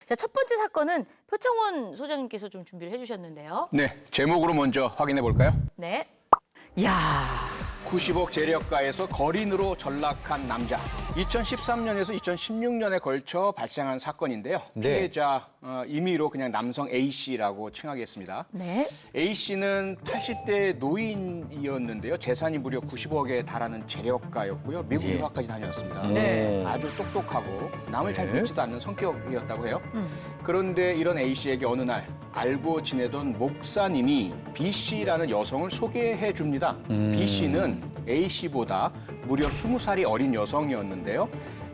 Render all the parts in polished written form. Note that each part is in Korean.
자, 첫 번째 사건은 표창원 소장님께서 좀 준비를 해주셨는데요. 네, 제목으로 먼저 확인해 볼까요? 네. 야 90억 재력가에서 거린으로 전락한 남자. 2013년에서 2016년에 걸쳐 발생한 사건인데요. 네. 피해자 임의로 그냥 남성 A씨라고 칭하겠습니다. 네. A씨는 80대 노인이었는데요. 재산이 무려 90억에 달하는 재력가였고요. 미국 예. 유학까지 다녀왔습니다. 네. 아주 똑똑하고 남을 잘 네. 믿지도 않는 성격이었다고 해요. 그런데 이런 A씨에게 어느 날 알고 지내던 목사님이 B씨라는 여성을 소개해 줍니다. B씨는 A씨보다 무려 20살이 어린 여성이었는데요.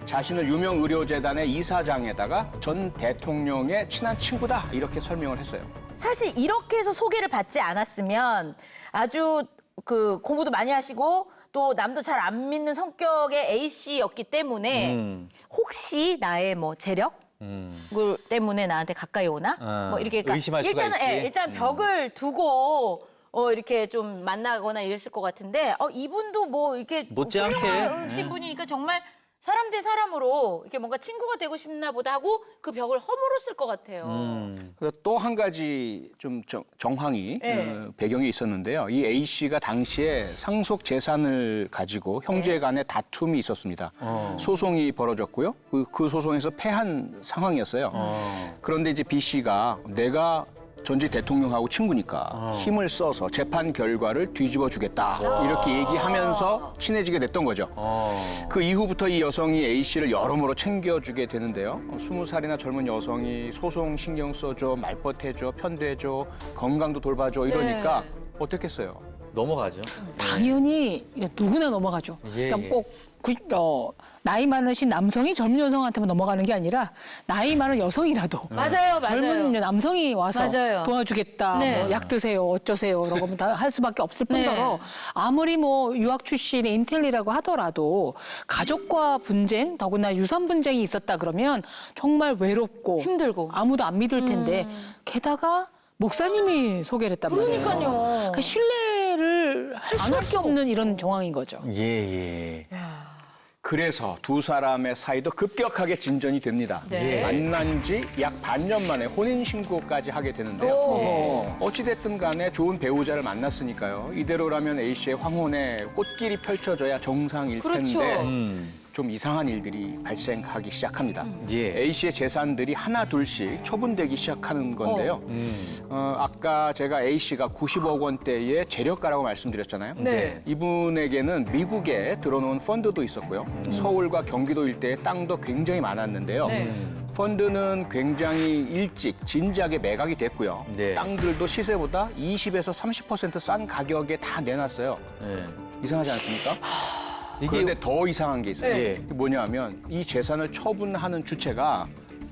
자신을 유명 의료재단의 이사장에다가 전 대통령의 친한 친구다 이렇게 설명을 했어요. 사실 이렇게 해서 소개를 받지 않았으면 아주 그 공부도 많이 하시고 또 남도 잘 안 믿는 성격의 A씨였기 때문에 혹시 나의 뭐 재력? 그 때문에 나한테 가까이 오나? 뭐 이렇게 의심할 수가 일단은 있지. 일단 벽을 두고 이렇게 좀 만나거나 이랬을 것 같은데 이분도 뭐 이렇게 못지않게. 훌륭하신 분이니까 정말 사람 대 사람으로 이렇게 뭔가 친구가 되고 싶나 보다 하고 그 벽을 허물었을 것 같아요. 그래서 또 한 가지 좀 정황이 네. 배경이 있었는데요. 이 A 씨가 당시에 상속 재산을 가지고 형제 간의 다툼이 있었습니다. 소송이 벌어졌고요. 그 소송에서 패한 상황이었어요. 그런데 이제 B 씨가 내가 전직 대통령하고 친구니까 힘을 써서 재판 결과를 뒤집어 주겠다. 이렇게 얘기하면서 친해지게 됐던 거죠. 그 이후부터 이 여성이 A 씨를 여러모로 챙겨주게 되는데요. 20살이나 젊은 여성이 소송 신경 써줘, 말벗해줘, 편대줘, 건강도 돌봐줘 이러니까 어떻겠어요? 넘어가죠. 당연히 누구나 넘어가죠. 예, 그러니까 예. 꼭 나이 많으신 남성이 젊은 여성한테만 넘어가는 게 아니라 나이 많은 여성이라도 맞아요, 맞아요. 젊은 남성이 와서 맞아요. 도와주겠다, 네. 뭐 약 드세요, 어쩌세요, 이런 거면 다 할 수밖에 없을 뿐더러 아무리 뭐 유학 출신의 인텔리라고 하더라도 가족과 분쟁, 더구나 유산 분쟁이 있었다 그러면 정말 외롭고 힘들고. 아무도 안 믿을 텐데 게다가 목사님이 소개를 했단 말이에요. 그러니까요. 그러니까 신뢰를 할 수밖에 없는 이런 정황인 거죠. 예. 그래서 두 사람의 사이도 급격하게 진전이 됩니다. 네. 만난 지 약 반년 만에 혼인신고까지 하게 되는데요. 어찌됐든 간에 좋은 배우자를 만났으니까요. 이대로라면 A씨의 황혼에 꽃길이 펼쳐져야 정상일 그렇죠. 텐데 좀 이상한 일들이 발생하기 시작합니다. 예. A씨의 재산들이 하나 둘씩 처분되기 시작하는 건데요. 아까 제가 A씨가 90억 원대의 재력가라고 말씀드렸잖아요. 네. 이분에게는 미국에 들어놓은 펀드도 있었고요. 서울과 경기도 일대에 땅도 굉장히 많았는데요. 네. 펀드는 굉장히 일찍 진작에 매각이 됐고요. 네. 땅들도 시세보다 20에서 30%싼 가격에 다 내놨어요. 예. 이상하지 않습니까? 이게 그런데 더 이상한 게 있어요. 네. 그게 뭐냐면 이 재산을 처분하는 주체가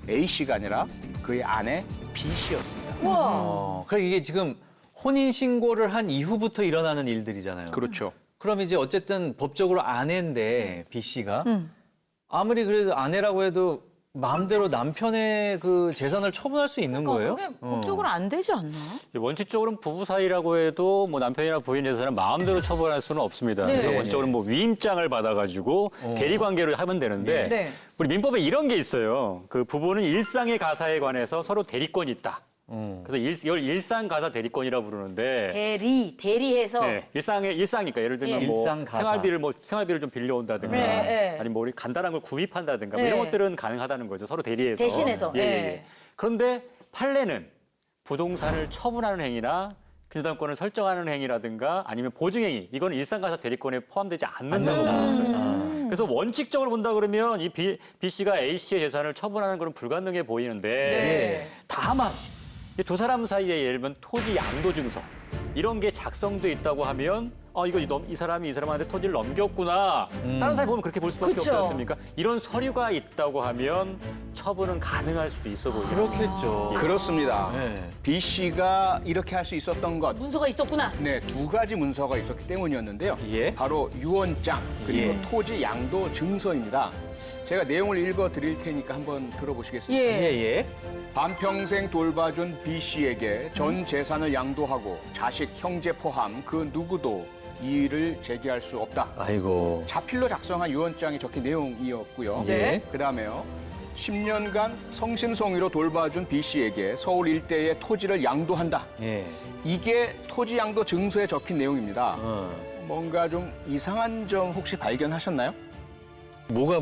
A씨가 아니라 그의 아내 B씨였습니다. 우와. 그럼 이게 지금 혼인 신고를 한 이후부터 일어나는 일들이잖아요. 그렇죠. 그럼 이제 어쨌든 법적으로 아내인데 B 씨가 아무리 그래도 아내라고 해도 마음대로 남편의 그 재산을 처분할 수 있는 거예요? 그게 법적으로 안 되지 않나? 원칙적으로는 부부 사이라고 해도 뭐 남편이나 부인 재산을 마음대로 처분할 수는 없습니다. 네. 그래서 네. 원칙적으로 뭐 위임장을 받아가지고 대리 관계를 하면 되는데 네. 우리 민법에 이런 게 있어요. 그 부부는 일상의 가사에 관해서 서로 대리권이 있다. 그래서 이걸 일상 가사 대리권이라 부르는데. 대리해서. 네, 일상이니까 예를 들면 예. 뭐 일상 가사. 생활비를 좀 빌려온다든가 네, 네. 아니면 뭐 우리 간단한 걸 구입한다든가 뭐 네. 이런 것들은 가능하다는 거죠. 서로 대리해서. 대신해서. 예, 예, 네. 예. 그런데 판례는 부동산을 처분하는 행위나 주담권을 설정하는 행위라든가 아니면 보증행위 이건 일상가사 대리권에 포함되지 않는다고 보았어요. 그래서 원칙적으로 본다 그러면 이 B 씨가 A 씨의 재산을 처분하는 건 불가능해 보이는데 네. 다만 이 두 사람 사이에 예를 들면 토지 양도 증서 이런 게 작성돼 있다고 하면 이 사람이 이 사람한테 토지를 넘겼구나. 다른 사람이 보면 그렇게 볼 수밖에 그쵸. 없지 않습니까? 이런 서류가 있다고 하면 처분은 가능할 수도 있어 보이죠. 그렇겠죠. 그렇습니다. 네. B씨가 이렇게 할 수 있었던 것. 문서가 있었구나. 네, 두 가지 문서가 있었기 때문이었는데요. 예. 바로 유언장 그리고 예. 토지 양도 증서입니다. 제가 내용을 읽어 드릴 테니까 한번 들어보시겠습니까? 예. 반평생 돌봐준 B씨에게 전 재산을 양도하고 자식, 형제 포함 그 누구도 이의를 제기할 수 없다. 아이고. 자필로 작성한 유언장에 적힌 내용이었고요. 네. 그다음에요. 10년간 성심성의로 돌봐준 B 씨에게 서울 일대의 토지를 양도한다. 예. 이게 토지 양도 증서에 적힌 내용입니다. 어. 뭔가 좀 이상한 점 혹시 발견하셨나요? 뭐가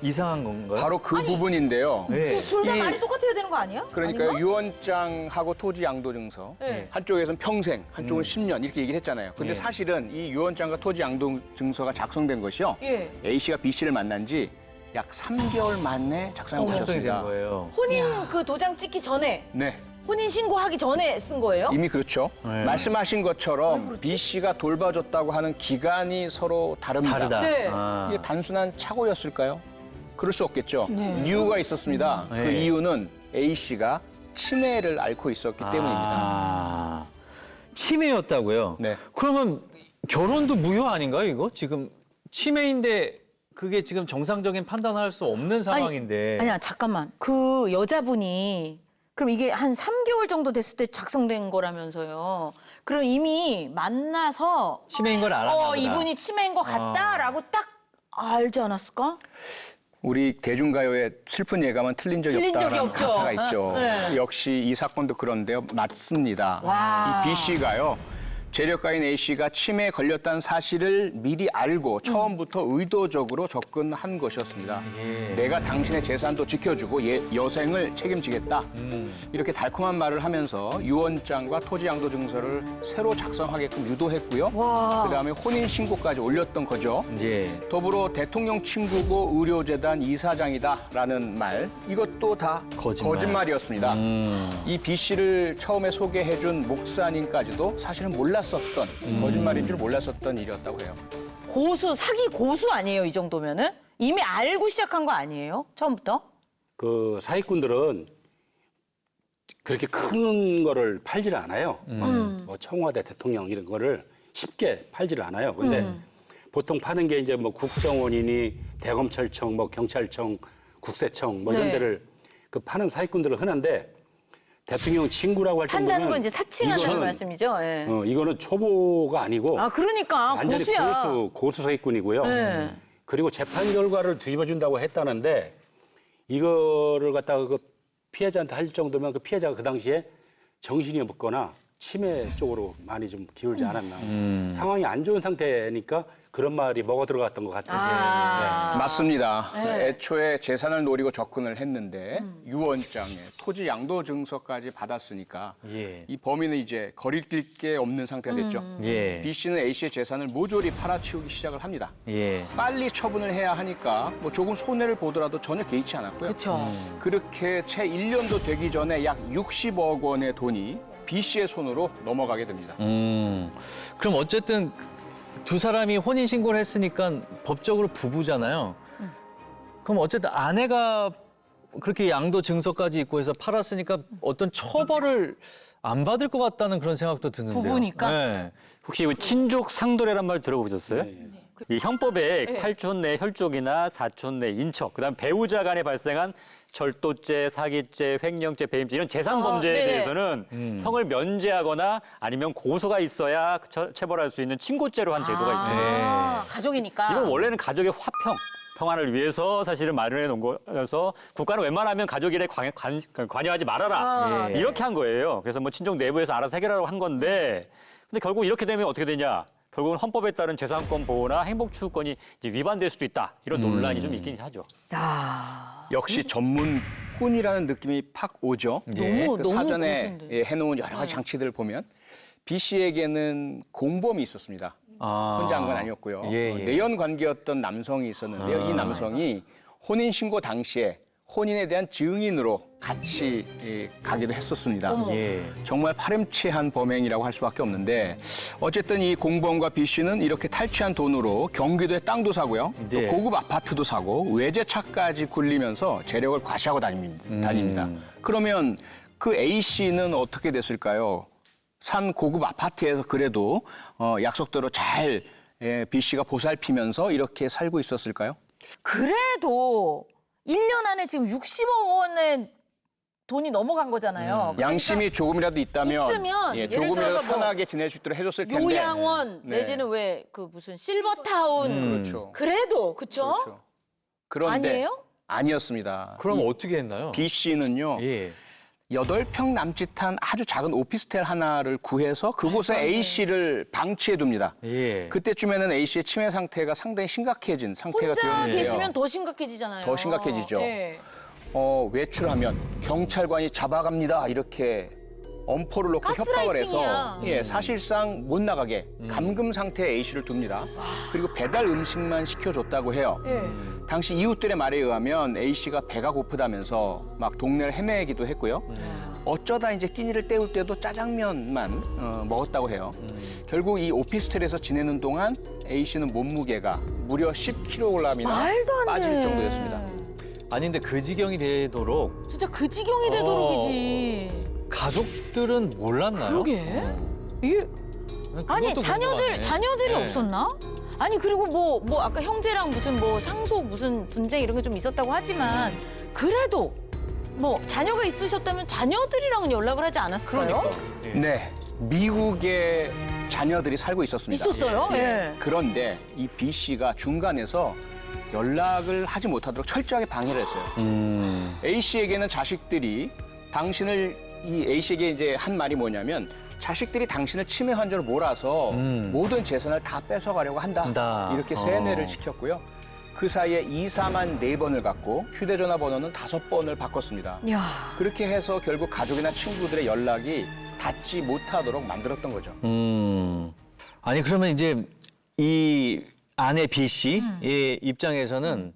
이상한 건가요? 바로 그 부분인데요. 네. 둘 다 이- 말이 똑같아야 되는 거 아니야? 그러니까 아닌가? 유언장하고 토지 양도 증서 네. 한쪽에서는 평생, 한쪽은 10년 이렇게 얘기를 했잖아요. 근데 예. 사실은 이 유언장과 토지 양도 증서가 작성된 것이요. 예. A 씨가 B 씨를 만난 지 약 3개월 만에 작성한 작성이 된 것이었습니다. 거예요. 혼인 그 도장 찍기 전에 네. 혼인 신고하기 전에 쓴 거예요? 이미 그렇죠. 네. 말씀하신 것처럼 B 씨가 돌봐줬다고 하는 기간이 서로 다릅니다. 다르다. 네. 아. 이게 단순한 착오였을까요? 그럴 수 없겠죠. 네. 이유가 있었습니다. 그 네. 이유는 A 씨가 치매를 앓고 있었기 때문입니다. 아. 치매였다고요? 네. 그러면 결혼도 무효 아닌가요, 이거? 지금 치매인데 그게 지금 정상적인 판단할 수 없는 상황인데. 아니야, 잠깐만. 그 여자분이 그럼 이게 한 3개월 정도 됐을 때 작성된 거라면서요. 그럼 이미 만나서 치매인 걸 알았나 보다. 이분이 치매인 것 같다라고 딱 알지 않았을까? 우리 대중가요의 슬픈 예감은 틀린 적이 틀린 적이 없다라는 없죠. 가사가 있죠. 네. 역시 이 사건도 그런데요. 맞습니다. 와. 이 B 씨가요. 재력가인 A 씨가 치매에 걸렸다는 사실을 미리 알고 처음부터 의도적으로 접근한 것이었습니다. 내가 당신의 재산도 지켜주고 여생을 책임지겠다. 이렇게 달콤한 말을 하면서 유언장과 토지 양도 증서를 새로 작성하게끔 유도했고요. 와. 그다음에 혼인 신고까지 올렸던 거죠. 예. 더불어 대통령 친구고 의료재단 이사장이다라는 말 이것도 다 거짓말. 거짓말이었습니다. 이 B 씨를 처음에 소개해준 목사님까지도 사실은 몰랐었던 거짓말인 줄 몰랐었던 일이었다고 해요. 사기 고수 아니에요, 이 정도면은? 이미 알고 시작한 거 아니에요? 처음부터? 그 사기꾼들은 그렇게 큰 거를 팔지를 않아요. 뭐 청와대 대통령 이런 거를 쉽게 팔지를 않아요. 근데 보통 파는 게 이제 뭐 국정원이니 대검찰청, 뭐 경찰청, 국세청 뭐 이런 네. 데를 그 파는 사기꾼들은 흔한데 대통령 친구라고 할 정도면 한다는 건 이제 사칭한다는 이거는, 말씀이죠. 예. 이거는 초보가 아니고 아, 그러니까 완전히 고수야. 고수 사기꾼이고요. 네. 그리고 재판 결과를 뒤집어준다고 했다는데 이거를 갖다가 그 피해자한테 할 정도면 그 피해자가 그 당시에 정신이 없거나 치매 쪽으로 많이 좀 기울지 않았나. 상황이 안 좋은 상태니까 그런 말이 먹어 들어갔던 것 같아요. 아. 맞습니다. 애초에 재산을 노리고 접근을 했는데 유언장에 토지 양도 증서까지 받았으니까 예. 이 범인은 이제 거리낄 게 없는 상태가 됐죠. 예. B 씨는 A 씨의 재산을 모조리 팔아치우기 시작을 합니다. 예. 빨리 처분을 해야 하니까 뭐 조금 손해를 보더라도 전혀 개의치 않았고요. 그렇죠. 그렇게 채 1년도 되기 전에 약 60억 원의 돈이 B 씨의 손으로 넘어가게 됩니다. 그럼 어쨌든 두 사람이 혼인 신고를 했으니까 법적으로 부부잖아요. 그럼 어쨌든 아내가 그렇게 양도 증서까지 있고 해서 팔았으니까 어떤 처벌을 안 받을 것 같다는 그런 생각도 드는데요. 부부니까? 네. 혹시 이 친족 상도례란 말 들어보셨어요? 이 형법에 팔촌 내 혈족이나 사촌 내 인척, 그다음 배우자 간에 발생한 절도죄, 사기죄, 횡령죄, 배임죄 이런 재산 범죄에 네네. 대해서는 형을 면제하거나 아니면 고소가 있어야 체벌할 수 있는 친고죄로 한 제도가 있습니다. 아, 가족이니까. 이건 원래는 가족의 화평, 평안을 위해서 사실은 마련해 놓은 거여서 국가는 웬만하면 가족 일에 관여하지 말아라. 이렇게 한 거예요. 그래서 뭐 친족 내부에서 알아서 해결하라고 한 건데 근데 결국 이렇게 되면 어떻게 되냐? 결국은 헌법에 따른 재산권 보호나 행복추구권이 이제 위반될 수도 있다. 이런 논란이 좀 있긴 하죠. 역시 전문꾼이라는 느낌이 팍 오죠. 너무, 그 너무 사전에 고수인데. 해놓은 여러 가지 장치들을 보면 B 씨에게는 공범이 있었습니다. 아. 혼자 한 건 아니었고요. 예, 예. 내연 관계였던 남성이 있었는데요. 이 남성이 혼인 신고 당시에 혼인에 대한 증인으로 같이 가기도 했었습니다. 예. 정말 파렴치한 범행이라고 할 수밖에 없는데 어쨌든 이 공범과 B 씨는 이렇게 탈취한 돈으로 경기도에 땅도 사고요. 또 네. 고급 아파트도 사고 외제차까지 굴리면서 재력을 과시하고 다닙니다. 그러면 그 A 씨는 어떻게 됐을까요? 산 고급 아파트에서 그래도 약속대로 잘 B 씨가 보살피면서 이렇게 살고 있었을까요? 그래도 1년 안에 지금 60억 원의 돈이 넘어간 거잖아요. 양심이 조금이라도 있다면 있으면 예를 조금이라도 들어서 뭐 편하게 지낼 수 있도록 해줬을 텐데. 요양원 네. 내지는 왜 그 무슨 실버타운 그렇죠. 그래도 그쵸? 그렇죠. 그런데 아니에요? 아니었습니다. 그럼 어떻게 했나요? B 씨는요. 예. 8평 남짓한 아주 작은 오피스텔 하나를 구해서 그곳에 A 씨를 방치해 둡니다. 예. 그때쯤에는 A 씨의 치매 상태가 상당히 심각해진 상태가 혼자 되었는데요. 계시면 더 심각해지잖아요. 더 심각해지죠. 예. 외출하면 경찰관이 잡아갑니다. 이렇게 엄포를 놓고 협박을 해서 가스라이팅이야. 사실상 못 나가게 감금 상태의 A 씨를 둡니다. 그리고 배달 음식만 시켜줬다고 해요. 예. 당시 이웃들의 말에 의하면 A 씨가 배가 고프다면서 막 동네를 헤매기도 했고요. 어쩌다 이제 끼니를 때울 때도 짜장면만 먹었다고 해요. 결국 이 오피스텔에서 지내는 동안 A 씨는 몸무게가 무려 10kg이나 말도 안 빠질 돼. 정도였습니다. 아니 근데 그 지경이 되도록 진짜 그 지경이 되도록이지. 가족들은 몰랐나요? 그러게. 이게 아니 그것도 궁금하네. 자녀들이 네. 없었나? 아니 그리고 뭐 아까 형제랑 무슨 뭐 상속 무슨 분쟁 이런 게 좀 있었다고 하지만 그래도 뭐 자녀가 있으셨다면 자녀들이랑은 연락을 하지 않았을까요? 그러니까. 예. 네, 미국에 자녀들이 살고 있었습니다. 있었어요? 예. 그런데 이 B 씨가 중간에서 연락을 하지 못하도록 철저하게 방해를 했어요. A 씨에게는 자식들이 이 A 씨에게 이제 한 말이 뭐냐면 자식들이 당신을 치매 환자로 몰아서 모든 재산을 다 뺏어가려고 한다. 이렇게 세뇌를 시켰고요. 그 사이에 이사만 4번을 갖고 휴대전화 번호는 5번을 바꿨습니다. 야. 그렇게 해서 결국 가족이나 친구들의 연락이 닿지 못하도록 만들었던 거죠. 아니 그러면 이제 이 아내 B 씨의 입장에서는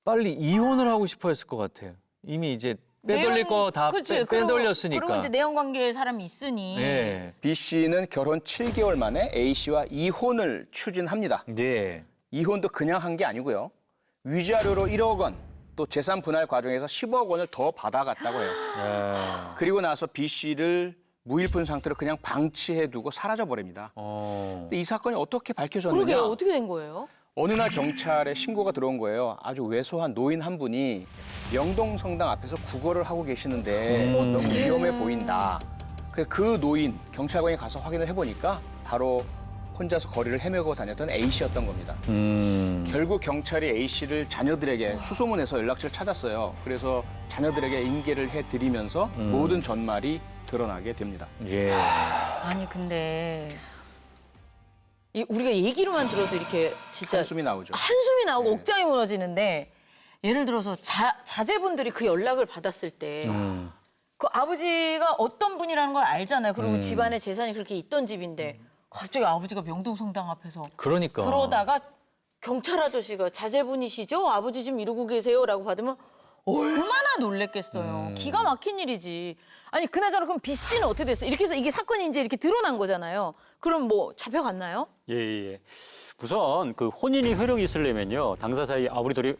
빨리 이혼을 하고 싶어 했을 것 같아요. 이미 이제 빼돌릴 거 다 빼돌렸으니까. 그리고 이제 내연 관계에 사람이 있으니. 예. B 씨는 결혼 7개월 만에 A 씨와 이혼을 추진합니다. 예. 이혼도 그냥 한 게 아니고요. 위자료로 1억 원, 또 재산 분할 과정에서 10억 원을 더 받아갔다고 해요. 그리고 나서 B 씨를 무일푼 상태로 그냥 방치해두고 사라져버립니다. 근데 이 사건이 어떻게 밝혀졌느냐? 그러게요. 어떻게 된 거예요? 어느 날 경찰에 신고가 들어온 거예요. 아주 왜소한 노인 한 분이 명동성당 앞에서 구걸을 하고 계시는데 너무 위험해 보인다. 그 노인, 경찰관이 가서 확인을 해보니까 바로 혼자서 거리를 헤매고 다녔던 A 씨였던 겁니다. 결국 경찰이 A 씨를 자녀들에게 수소문해서 연락처를 찾았어요. 그래서 자녀들에게 인계를 해드리면서 모든 전말이 드러나게 됩니다. 예. 아니 근데 우리가 얘기로만 들어도 이렇게 진짜 한숨이 나오죠. 한숨이 나오고 옥장이 무너지는데 예를 들어서 자제분들이 그 연락을 받았을 때 그 아버지가 어떤 분이라는 걸 알잖아요. 그리고 집안에 재산이 그렇게 있던 집인데 갑자기 아버지가 명동성당 앞에서 그러니까. 그러다가 경찰 아저씨가 자제분이시죠? 아버지 지금 이러고 계세요라고 받으면 얼마나 놀랬겠어요. 기가 막힌 일이지. 아니 그나저나 그럼 B 씨는 어떻게 됐어요? 이렇게 해서 이게 사건이 이제 이렇게 드러난 거잖아요. 그럼 뭐 잡혀갔나요? 예. 우선 그 혼인이 효력이 있으려면요. 당사 사이 우리 둘이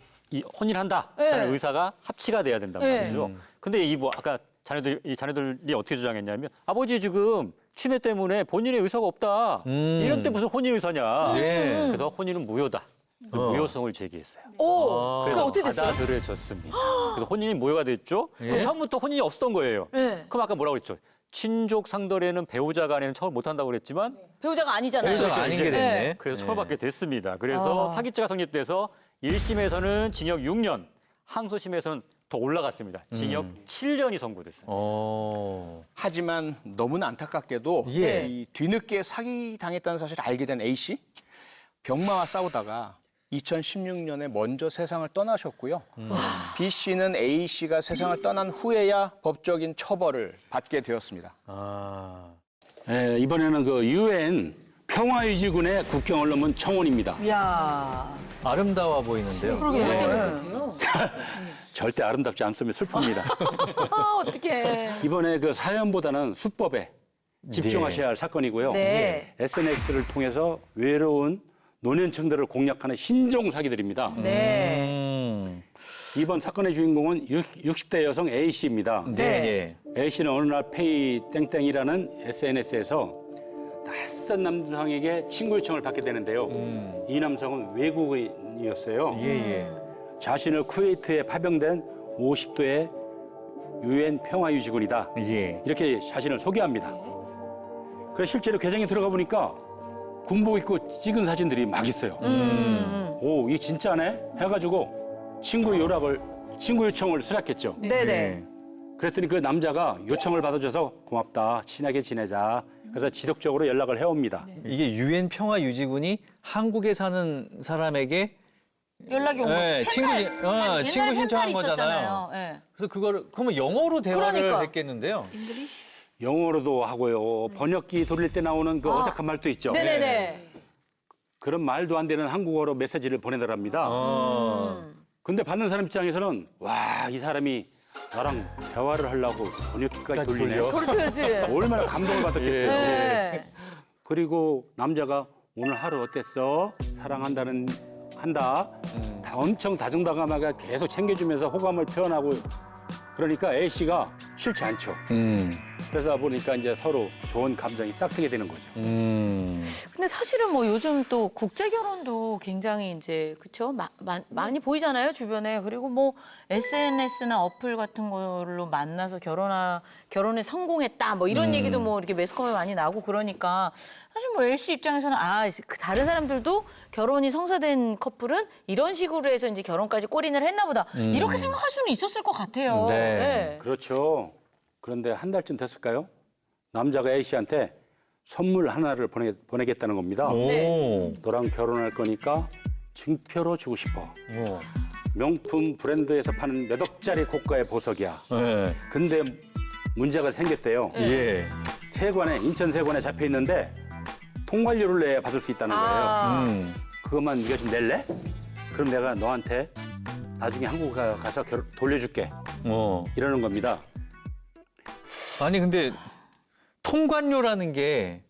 혼인한다. 라는 네. 의사가 합치가 돼야 된단 네. 말이죠. 근데 아까 자녀들이 어떻게 주장했냐면 아버지 지금 치매 때문에 본인의 의사가 없다. 이런 때 무슨 혼인 의사냐. 예. 그래서 혼인은 무효다. 무효성을 제기했어요. 오, 그게 그래서 어떻게 됐어요? 받아들여졌습니다. 그래서 혼인이 무효가 됐죠. 예? 그럼 처음부터 혼인이 없었던 거예요. 네. 그럼 아까 뭐라고 했죠? 친족 상덜에는 배우자 간에는 처벌 못한다고 그랬지만 배우자가 아니잖아요. 배우자가 아닌 게 됐네. 그래서 처벌받게 됐습니다. 그래서 사기죄가 성립돼서 1심에서는 징역 6년, 항소심에서는 더 올라갔습니다. 징역 7년이 선고됐습니다. 하지만 너무나 안타깝게도 예. 이 뒤늦게 사기당했다는 사실을 알게 된 A 씨, 병마와 싸우다가 2016년에 먼저 세상을 떠나셨고요. B 씨는 A 씨가 세상을 떠난 후에야 법적인 처벌을 받게 되었습니다. 이번에는 그 UN 평화유지군의 국경을 넘은 청원입니다. 이야. 아름다워 보이는데요. 그러게요. 절대 아름답지 않으면 슬픕니다. 어떡해. 이번에 그 사연보다는 수법에 집중하셔야 할 사건이고요. 네. SNS를 통해서 외로운 노년층들을 공략하는 신종 사기들입니다. 네. 이번 사건의 주인공은 60대 여성 A 씨입니다. 네. A 씨는 어느 날 페이 땡땡이라는 SNS에서 낯선 남성에게 친구 요청을 받게 되는데요. 이 남성은 외국인이었어요. 예. 자신을 쿠웨이트에 파병된 50도의 UN 평화유지군이다. 예. 이렇게 자신을 소개합니다. 그래서 실제로 계정에 들어가 보니까 군복 입고 찍은 사진들이 막 있어요. 오, 이게 진짜네? 해가지고 친구 요청을 수락했죠. 네네. 그랬더니 그 남자가 요청을 받아줘서 고맙다, 친하게 지내자. 그래서 지속적으로 연락을 해옵니다. 이게 유엔 평화 유지군이 한국에 사는 사람에게 연락이 온 네, 거예요. 친구, 옛날에 친구 신청한 펜팔 거잖아요. 있었잖아요. 네. 그래서 그러면 영어로 대화를 그러니까. 했겠는데요. 영어로도 하고요. 번역기 돌릴 때 나오는 그 어색한 말도 있죠. 네네네. 그런 말도 안 되는 한국어로 메시지를 보내더랍니다. 근데 받는 사람 입장에서는 와, 이 사람이 나랑 대화를 하려고 번역기까지 돌리네. 그렇지, 그렇지. 얼마나 감동을 받았겠어요. 네. 그리고 남자가 오늘 하루 어땠어? 한다. 다 엄청 다정다감하게 계속 챙겨주면서 호감을 표현하고 그러니까 A 씨가 싫지 않죠. 그러다 보니까 이제 서로 좋은 감정이 싹트게 되는 거죠. 근데 사실은 뭐 요즘 또 국제 결혼도 굉장히 이제 그쵸 많이 보이잖아요 주변에. 그리고 뭐 SNS나 어플 같은 걸로 만나서 결혼에 성공했다 뭐 이런 얘기도 뭐 이렇게 매스컴에 많이 나오고 그러니까 사실 뭐 L씨 입장에서는 그 다른 사람들도 결혼이 성사된 커플은 이런 식으로 해서 이제 결혼까지 골인을 했나 보다 이렇게 생각할 수는 있었을 것 같아요. 네. 그렇죠. 그런데 한 달쯤 됐을까요? 남자가 A 씨한테 선물 하나를 보내겠다는 겁니다. 오. 너랑 결혼할 거니까 증표로 주고 싶어. 오. 명품 브랜드에서 파는 몇 억짜리 고가의 보석이야. 네. 근데 문제가 생겼대요. 예. 인천 세관에 잡혀 있는데 통관료를 내야 받을 수 있다는 거예요. 그것만 네가 좀 낼래? 그럼 내가 너한테 나중에 한국 가서 돌려줄게. 이러는 겁니다. 아니 근데 통관료라는 게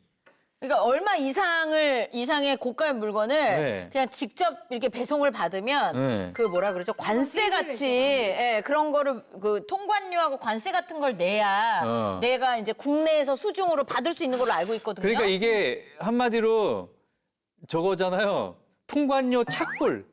그러니까 얼마 이상의 고가의 물건을 네. 그냥 직접 이렇게 배송을 받으면 네. 그 뭐라 그러죠? 관세 같이 예, 그런 거를 그 통관료하고 관세 같은 걸 내야 내가 이제 국내에서 수중으로 받을 수 있는 걸로 알고 있거든요. 그러니까 이게 한마디로 저거잖아요. 통관료 착불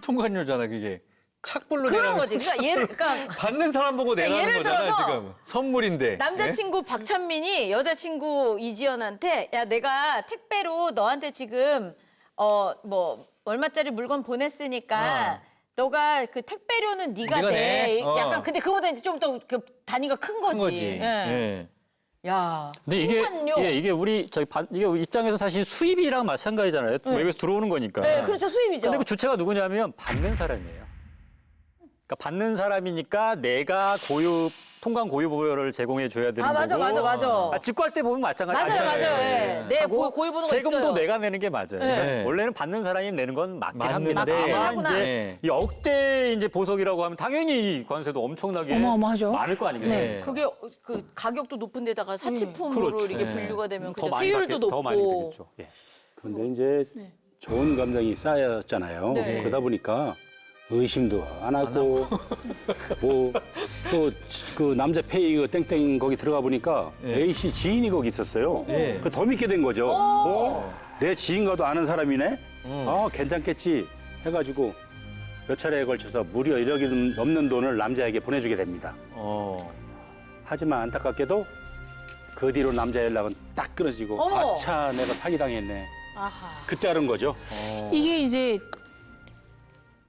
통관료잖아 그게. 착불로 그런 내라는 거지. 그러니까 받는 사람 보고 내라는 예를 거잖아요 들어서 지금. 선물인데. 남자친구 박찬민이 여자친구 이지연한테 야 내가 택배로 너한테 지금 뭐 얼마짜리 물건 보냈으니까 너가 그 택배료는 네가 네가 내. 내. 약간 근데 그거보다 이제 좀 더 그 단위가 큰 거지. 큰 거지. 예. 예. 야. 근데 이게 통관료. 이게 이게 우리 입장에서 사실 수입이랑 마찬가지잖아요. 외국에서 들어오는 거니까. 네, 그렇죠. 수입이죠. 근데 그 주체가 누구냐면 받는 사람이에요. 그러니까 받는 사람이니까 내가 통관 고유보호를 제공해 줘야 되는 맞아, 거고. 맞아. 직구할 때 보면 마찬가지예요. 맞아요. 예. 내 고유 보는 거 세금도 있어요. 내가 내는 게 맞아요. 그러니까 원래는 받는 사람이 내는 건 맞긴 합니다. 맞는데. 다만 하구나. 이제 네. 이 억대 이제 보석이라고 하면 당연히 관세도 엄청나게 어마어마하죠. 많을 거 아니겠어요. 네. 그게 그 가격도 높은 데다가 사치품으로 그렇죠. 이게 네. 분류가 되면 더 그죠. 많이 세율도 더 많이 높고. 되겠죠. 예. 그런데 이제 좋은 감정이 쌓였잖아요. 네. 그러다 보니까 의심도 안 하고 뭐 또 그 남자 페이 그 땡땡 거기 들어가 보니까 A 씨 지인이 거기 있었어요. 네. 그 더 믿게 된 거죠. 내 지인과도 아는 사람이네. 괜찮겠지 해가지고 몇 차례에 걸쳐서 무려 1억이 넘는 돈을 남자에게 보내주게 됩니다. 하지만 안타깝게도 그 뒤로 남자 연락은 딱 끊어지고 어머. 아차 내가 사기당했네. 아하. 그때 알은 거죠. 이게 이제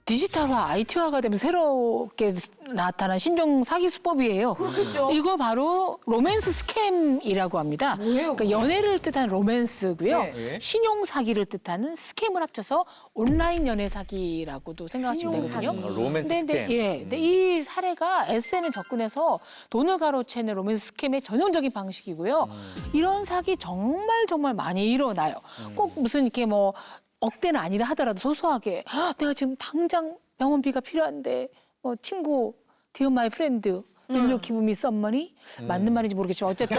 디지털화, IT화가 되면 새롭게 나타난 신종 사기 수법이에요. 그렇겠죠. 이거 바로 로맨스 스캠이라고 합니다. 뭐예요, 그러니까 연애를 뜻하는 로맨스고요. 네. 신용 사기를 뜻하는 스캠을 합쳐서 온라인 연애 사기라고도 생각하시면 신용 되거든요. 사기. 로맨스 근데 스캠. 근데 이 사례가 SNS에 접근해서 돈을 가로채는 로맨스 스캠의 전형적인 방식이고요. 이런 사기 정말 많이 일어나요. 꼭 무슨 이렇게 뭐 억대는 아니라 하더라도 소소하게 내가 지금 당장 병원비가 필요한데 뭐 친구 디어 마이 프렌드 will you give me some money? 맞는 말인지 모르겠지만 어쨌든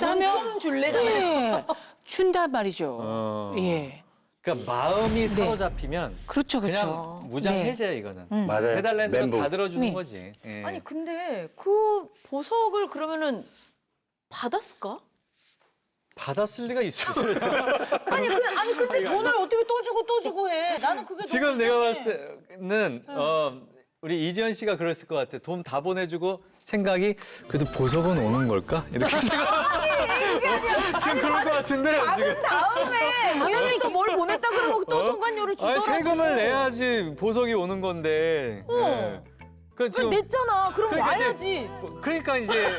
하면 좀 줄래잖아요. 예, 준단 말이죠. 예. 그러니까 마음이 사로잡히면 그렇죠, 그렇죠. 그냥 무장 네. 해제야 이거는. 맞아요. 해달라는 대로 멘붕. 다 들어주는 네. 거지. 예. 아니 근데 그 보석을 그러면은 받았을까? 받았을 리가 있었어요. 아니 근데 돈을 어떻게 또 주고 해? 나는 그게 지금 너무 내가 이상해. 봤을 때는 우리 이지연 씨가 그랬을 것 같아. 돈 다 보내주고 생각이 그래도 보석은 오는 걸까? 이렇게 지금 그럴 것 같은데 지금. 다음에 당연히 또 뭘 보냈다 그러면 또 통관료를 아니, 주더라고. 세금을 내야지 보석이 오는 건데. 네. 그 지금 냈잖아. 그럼 그러니까 이제- 와야지. 그러니까 이제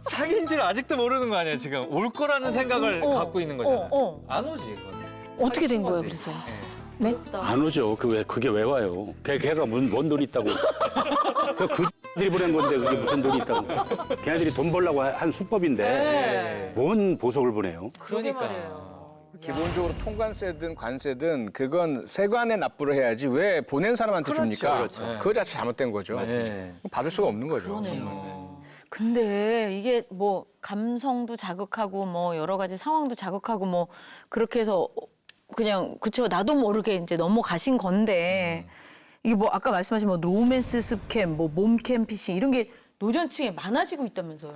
사기인지를 아직도 모르는 거 아니야 지금 올 거라는 생각을 갖고 있는 거잖아. 안 오지 그건. 어떻게 된 거예요, 그래서? 네? 안 오죠. 그게 왜 와요? 걔가 뭔 돈이 있다고. 그들이 보낸 건데 그게 무슨 돈이 있다고. 걔네들이 돈 벌려고 한 수법인데 뭔 보석을 보내요? 그러니까. 기본적으로 통관세든 관세든 그건 세관에 납부를 해야지 왜 보낸 사람한테 줍니까? 그렇죠. 그거 자체 잘못된 거죠. 네. 받을 수가 없는 거죠. 그러네요. 근데 이게 뭐 감성도 자극하고 뭐 여러 가지 상황도 자극하고 뭐 그렇게 해서 그냥 그쵸 나도 모르게 이제 넘어가신 건데 이게 뭐 아까 말씀하신 뭐 로맨스 스캠, 뭐 몸캠 피싱 이런 게 노년층에 많아지고 있다면서요.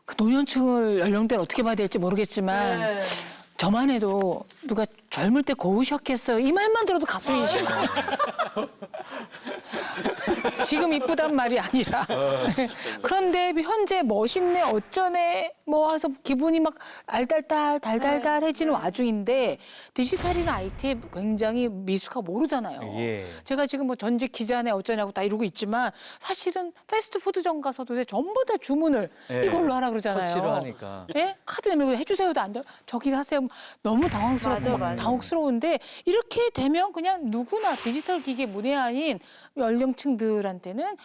그 노년층을 연령대를 어떻게 봐야 될지 모르겠지만 네. 저만 해도 누가 젊을 때 고우셨겠어요. 이 말만 들어도 가슴이 시고. 지금 이쁘단 말이 아니라. 그런데 현재 멋있네, 어쩌네, 뭐 해서 기분이 막 달달해지는 와중인데 디지털이나 IT에 굉장히 미숙하고 모르잖아요. 예. 제가 지금 뭐 전직 기자네 어쩌냐고 다 이러고 있지만 사실은 패스트푸드점 가서도 전부 다 주문을 예. 이걸로 하라 그러잖아요. 터치로 하니까. 예? 카드 내밀고 해주세요도 안 돼요. 저기 하세요. 너무 맞아. 당혹스러운데 이렇게 되면 그냥 누구나 디지털 기기의 문외한인 연령층들한테는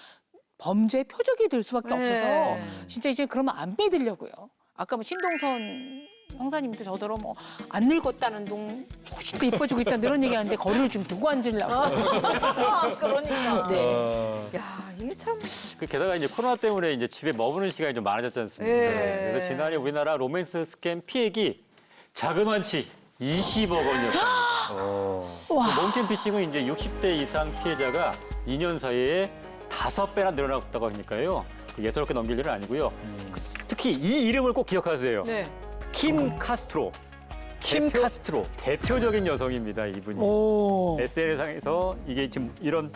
범죄의 표적이 될 수밖에 없어서 진짜 이제 그러면 안 믿으려고요. 아까 뭐 신동선 형사님도 저더러 뭐 안 늙었다는 둥 훨씬 더 이뻐지고 있다는 이런 얘기하는데 거리를 좀 두고 앉으려고. 그러니까. 네. 야 이게 참. 게다가 이제 코로나 때문에 이제 집에 머무는 시간이 좀 많아졌지 않습니까? 예. 그래서 지난해 우리나라 로맨스 스캠 피해액이 자그만치 20억 원이었습니다. 와. 몸캠 피싱은 이제 60대 이상 피해자가 2년 사이에 5배나 늘어났다고 하니까요. 예사롭게 넘길 일은 아니고요. 특히 이 이름을 꼭 기억하세요. 네. 킴 카스트로. 킴 카스트로. 대표적인 여성입니다, 이분이. 오. SNS상에서 이게 지금 이런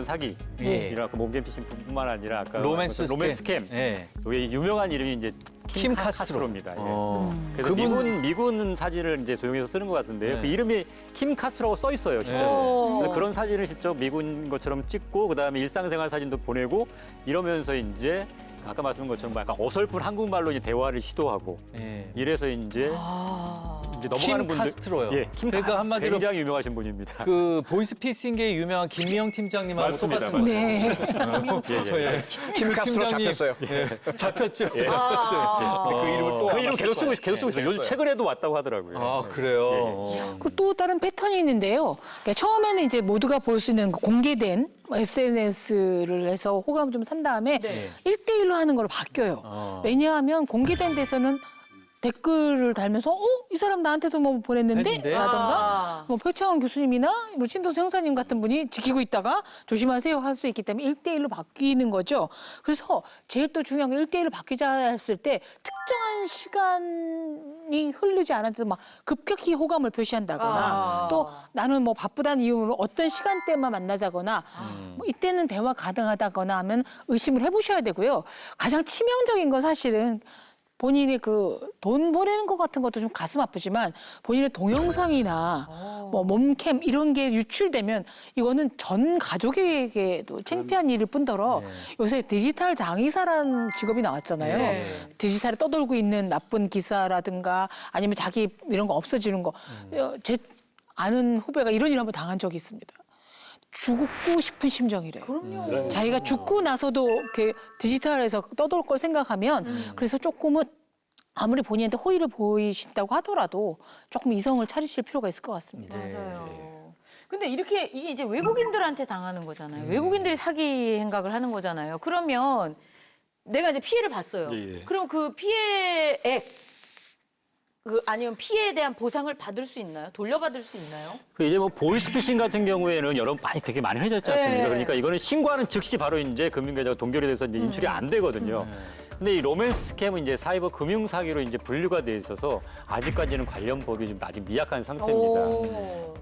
사기, 예. 이런 로맨 피싱뿐만 아니라 아까 로맨스 스캠. 예. 여기 유명한 이름이 이제 킴 카스트로입니다. 예. 그래서 미군 사진을 이제 소용해서 쓰는 것 같은데요. 네. 그 이름이 킴 카스트로라고 써 있어요, 실제로. 그래서 그런 사진을 직접 미군 것처럼 찍고 그다음에 일상생활 사진도 보내고 이러면서 이제 아까 말씀한 것처럼 약간 어설픈 한국말로 이제 대화를 시도하고 예. 이래서 이제 넘어가는 킴 분들. 카스트로요. 예, 킴 그러니까 한마디로 굉장히 유명하신 분입니다. 그 보이스피싱계의 유명한 김미영 팀장님하고 맞습니다, 똑같은 거죠. 네. 예, 예. 킴 카스트로 팀장님. 잡혔어요. 잡혔죠. 그 이름을 또 그 아마 이름 계속 쓰고 있어요. 요즘 했어요. 최근에도 왔다고 하더라고요. 아 그래요. 그리고 또 다른 패턴이 있는데요. 그러니까 처음에는 이제 모두가 볼 수 있는 공개된 SNS를 해서 호감 좀 산 다음에 1대1로 하는 걸로 바뀌어요. 왜냐하면 공개된 데서는 댓글을 달면서 이 사람 나한테도 뭐 보냈는데? 했는데? 라던가 뭐 표창원 교수님이나 뭐 신도수 형사님 같은 분이 지키고 있다가 조심하세요 할 수 있기 때문에 1대1로 바뀌는 거죠. 그래서 제일 또 중요한 건 1대1로 바뀌자 했을 때 특정한 시간이 흐르지 않아도 막 급격히 호감을 표시한다거나 또 나는 뭐 바쁘다는 이유로 어떤 시간대만 만나자거나 뭐 이때는 대화 가능하다거나 하면 의심을 해보셔야 되고요. 가장 치명적인 건 사실은 본인이 그 돈 보내는 것 같은 것도 좀 가슴 아프지만 본인의 동영상이나 뭐 몸캠 이런 게 유출되면 이거는 전 가족에게도 창피한 일일 뿐더러 요새 디지털 장의사라는 직업이 나왔잖아요. 디지털에 떠돌고 있는 나쁜 기사라든가 아니면 자기 이런 거 없어지는 거. 제 아는 후배가 이런 일 한번 당한 적이 있습니다. 죽고 싶은 심정이래요. 그럼요. 자기가 죽고 나서도 이렇게 디지털에서 떠돌 걸 생각하면 그래서 조금은 아무리 본인한테 호의를 보이신다고 하더라도 조금 이성을 차리실 필요가 있을 것 같습니다. 맞아요. 근데 이게 이제 외국인들한테 당하는 거잖아요. 외국인들이 사기 행각을 하는 거잖아요. 그러면 내가 이제 피해를 봤어요. 예. 그럼 그 피해액 아니면 피해에 대한 보상을 받을 수 있나요? 돌려받을 수 있나요? 그 이제 뭐 보이스피싱 같은 경우에는 되게 많이 해졌지 않습니까? 네. 그러니까 이거는 신고하는 즉시 바로 이제 금융계좌가 동결이 돼서 이제 인출이 안 되거든요. 근데 이 로맨스 스캠은 이제 사이버 금융 사기로 이제 분류가 돼 있어서 아직까지는 관련 법이 좀 아직 미약한 상태입니다.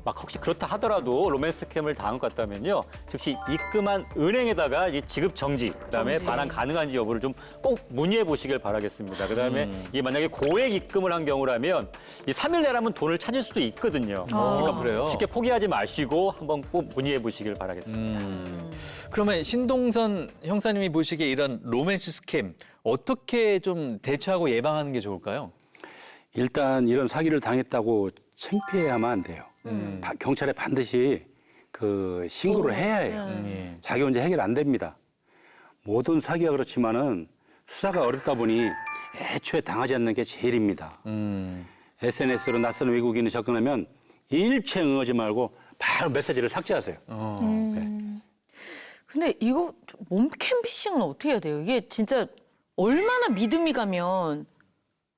막 혹시 그렇다 하더라도 로맨스 스캠을 당한 것 같다면요, 즉시 입금한 은행에다가 이 지급 정지, 그다음에 반환 가능한지 여부를 좀 꼭 문의해 보시길 바라겠습니다. 그다음에 이게 만약에 고액 입금을 한 경우라면 이 3일 내라면 돈을 찾을 수도 있거든요. 그러니까 그래요? 쉽게 포기하지 마시고 한번 꼭 문의해 보시길 바라겠습니다. 그러면 신동선 형사님이 보시기에 이런 로맨스 스캠 어떻게 좀 대처하고 예방하는 게 좋을까요? 일단 이런 사기를 당했다고 창피해야만 안 돼요. 경찰에 반드시 그 신고를 해야 해요. 자기 혼자 해결 안 됩니다. 모든 사기가 그렇지만은 수사가 어렵다 보니 애초에 당하지 않는 게 제일입니다. SNS로 낯선 외국인이 접근하면 일체 응하지 말고 바로 메시지를 삭제하세요. 근데 이거 몸캠 피싱은 어떻게 해야 돼요? 이게 진짜 얼마나 믿음이 가면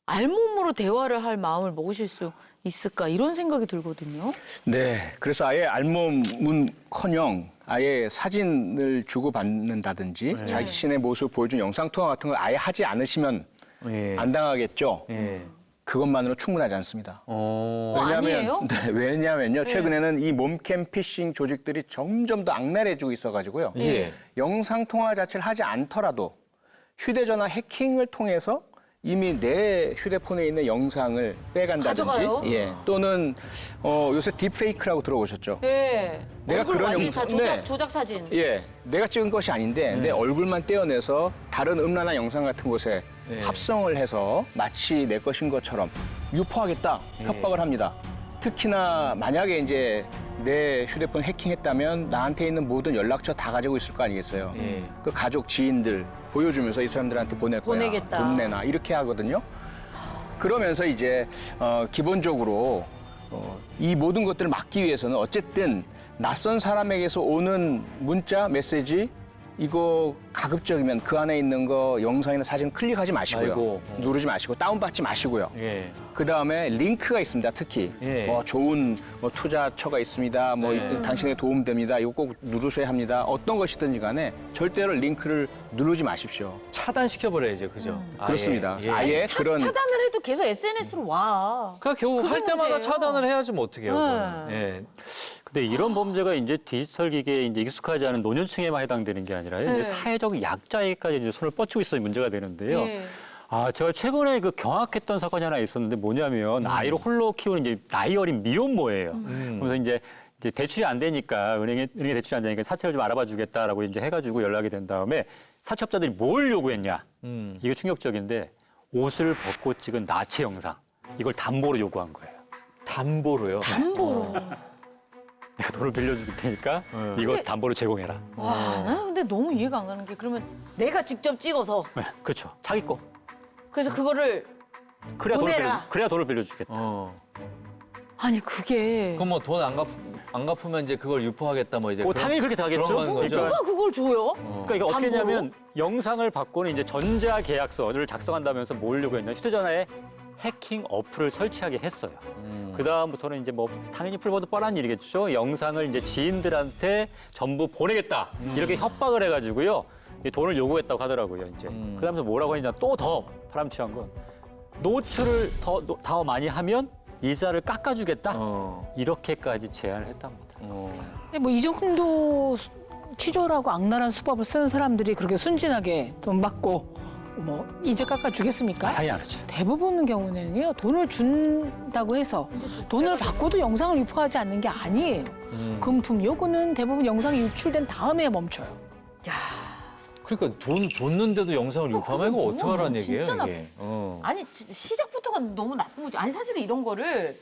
알몸으로 대화를 할 마음을 먹으실 수 있을까 이런 생각이 들거든요. 네, 그래서 아예 알몸은커녕 아예 사진을 주고받는다든지 자신의 모습을 보여준 영상통화 같은 걸 아예 하지 않으시면 예. 안 당하겠죠. 예. 그것만으로 충분하지 않습니다. 아니에요? 네, 왜냐하면요. 최근에는 이 몸캠 피싱 조직들이 점점 더 악랄해지고 있어가지고요. 예. 영상통화 자체를 하지 않더라도 휴대전화 해킹을 통해서 이미 내 휴대폰에 있는 영상을 빼간다든지, 가져가요? 예, 또는 요새 딥페이크라고 들어보셨죠? 네. 내가 얼굴 그런 완전히 다 영- 조작, 네. 조작 사진. 예, 내가 찍은 것이 아닌데 내 얼굴만 떼어내서 다른 음란한 영상 같은 곳에 합성을 해서 마치 내 것인 것처럼 유포하겠다 협박을 합니다. 특히나 만약에 이제 내 휴대폰 해킹했다면 나한테 있는 모든 연락처 다 가지고 있을 거 아니겠어요. 그 가족, 지인들 보여주면서 이 사람들한테 보낼 거야. 보내겠다. 돈 내놔 이렇게 하거든요. 그러면서 이제 기본적으로 이 모든 것들을 막기 위해서는 어쨌든 낯선 사람에게서 오는 문자, 메시지 이거 가급적이면 그 안에 있는 거 영상이나 사진 클릭하지 마시고요. 말고. 누르지 마시고 다운받지 마시고요. 예. 그다음에 링크가 있습니다. 특히 예. 좋은 투자처가 있습니다. 당신에게 도움됩니다. 이거 꼭 누르셔야 합니다. 어떤 것이든지 간에 절대로 링크를 누르지 마십시오. 차단시켜버려야죠, 그죠? 그렇습니다. 예. 아예 그런 차단을 해도 계속 SNS로 와. 그러니까 결국 할 그게 때마다 문제예요. 차단을 해야지 뭐 어떻게 해요. 그거는. 예. 근데 이런 범죄가 이제 디지털 기기에 이제 익숙하지 않은 노년층에만 해당되는 게 아니라요. 이제 사회적 약자에까지 이제 손을 뻗치고 있어서 문제가 되는데요. 네. 제가 최근에 그 경악했던 사건이 하나 있었는데 뭐냐면 아이를 홀로 키우는 이제 나이 어린 미혼모예요. 그래서 이제 대출이 안 되니까 은행에 대출이 안 되니까 사채를 좀 알아봐 주겠다라고 이제 해가지고 연락이 된 다음에 사채업자들이 뭘 요구했냐? 이게 충격적인데 옷을 벗고 찍은 나체 영상 이걸 담보로 요구한 거예요. 담보로요. 담보로. 내가 돈을 빌려줄 테니까 이거 담보로 제공해라. 와, 나는 근데 너무 이해가 안 가는 게 그러면 내가 직접 찍어서 네, 그렇죠. 자기 거. 그래서 그거를 보내라. 그래야 돈을 빌려주겠다. 아니 그게 그럼 뭐 돈 안 갚으면 이제 그걸 유포하겠다 뭐 이제. 당연히 그렇게 다겠죠. 그런 거죠. 그러니까, 누가 그걸 줘요? 그러니까 이게 어떻게 담보로? 했냐면 영상을 받고는 이제 전자 계약서를 작성한다면서 뭐 하려고 했냐. 휴대전화에 해킹 어플을 설치하게 했어요. 그 다음부터는 이제 뭐 당연히 풀보도 뻔한 일이겠죠. 영상을 이제 지인들한테 전부 보내겠다 이렇게 협박을 해가지고요. 이 돈을 요구했다고 하더라고요. 이제 그다음에 뭐라고 했냐. 또 더 파람치한 건 노출을 더 많이 하면 이자를 깎아주겠다. 이렇게까지 제안을 했답니다. 근데 뭐 이 정도 치졸하고 악랄한 수법을 쓰는 사람들이 그렇게 순진하게 돈 받고 뭐 이제 깎아주겠습니까? 당연히 안 하죠. 대부분의 경우는요 돈을 준다고 해서 돈을 받고도 영상을 유포하지 않는 게 아니에요. 금품 요거는 대부분 영상이 유출된 다음에 멈춰요. 그러니까 돈 줬는데도 영상을 유포하면 이거 어떡하라는 얘기예요, 진짜 이게. 아니 시작부터가 너무 나쁜 거죠. 아니 사실은 이런 거를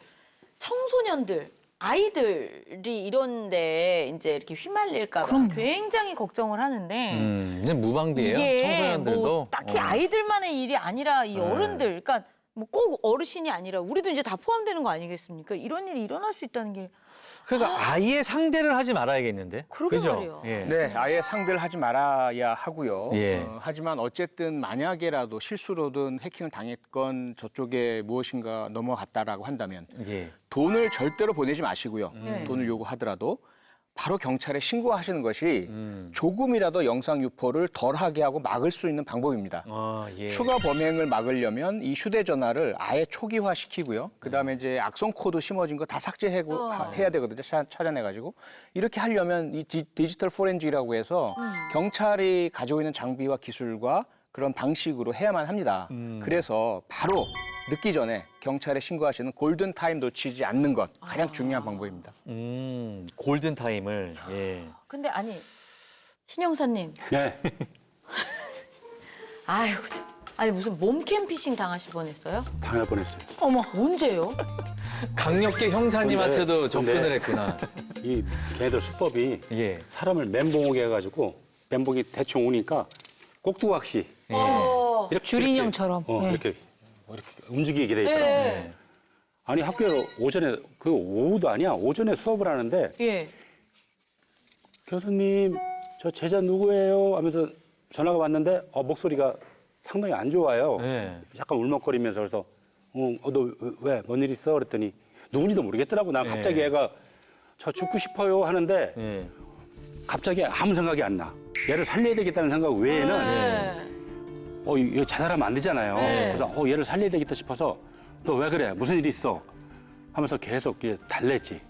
청소년들, 아이들이 이런데 이제 이렇게 휘말릴까 봐 그럼요. 굉장히 걱정을 하는데 이제 무방비예요. 이게 청소년들도. 뭐 딱히 아이들만의 일이 아니라 이 어른들, 그러니까 뭐 꼭 어르신이 아니라 우리도 이제 다 포함되는 거 아니겠습니까? 이런 일이 일어날 수 있다는 게 그러니까 아예 상대를 하지 말아야겠는데. 그러게 그죠? 말이에요. 예. 네, 아예 상대를 하지 말아야 하고요. 예. 하지만 어쨌든 만약에라도 실수로든 해킹을 당했건 저쪽에 무엇인가 넘어갔다라고 한다면 예. 돈을 절대로 보내지 마시고요. 네. 돈을 요구하더라도 바로 경찰에 신고하시는 것이 조금이라도 영상 유포를 덜하게 하고 막을 수 있는 방법입니다. 아, 예. 추가 범행을 막으려면 이 휴대전화를 아예 초기화시키고요. 그다음에 이제 악성 코드 심어진 거 다 삭제하고 해야 되거든요. 찾아내가지고. 이렇게 하려면 이 디지털 포렌직이라고 해서 경찰이 가지고 있는 장비와 기술과 그런 방식으로 해야만 합니다. 그래서 바로 늦기 전에 경찰에 신고하시는 골든 타임 놓치지 않는 것 가장 중요한 방법입니다. 골든 타임을. 예. 근데 아니 신영사님, 네. 아이고, 아니 무슨 몸캠 피싱 당하실 뻔했어요? 당할 뻔했어요. 어머, 언제요? 강력계 형사님한테도 근데- 접근을 했구나. 이 걔네들 수법이 예. 사람을 멘붕 오게 해가지고 멘붕이 대충 오니까 꼭두각시 이렇게 줄인형처럼. 예. 이렇게 움직이게 돼 있더라고요. 아니 학교에 오전에 그 오후도 아니야 오전에 수업을 하는데 예. 교수님 저 제자 누구예요? 하면서 전화가 왔는데 목소리가 상당히 안 좋아요. 네. 약간 울먹거리면서 그래서 너 왜? 뭔 일 있어? 그랬더니 누군지도 모르겠더라고. 난 갑자기 애가 저 죽고 싶어요 하는데 예. 갑자기 아무 생각이 안 나. 얘를 살려야 되겠다는 생각 외에는 이거 자살하면 안 되잖아요. 그래서 얘를 살려야 되겠다 싶어서 너 왜 그래? 무슨 일 있어? 하면서 계속 달랬지.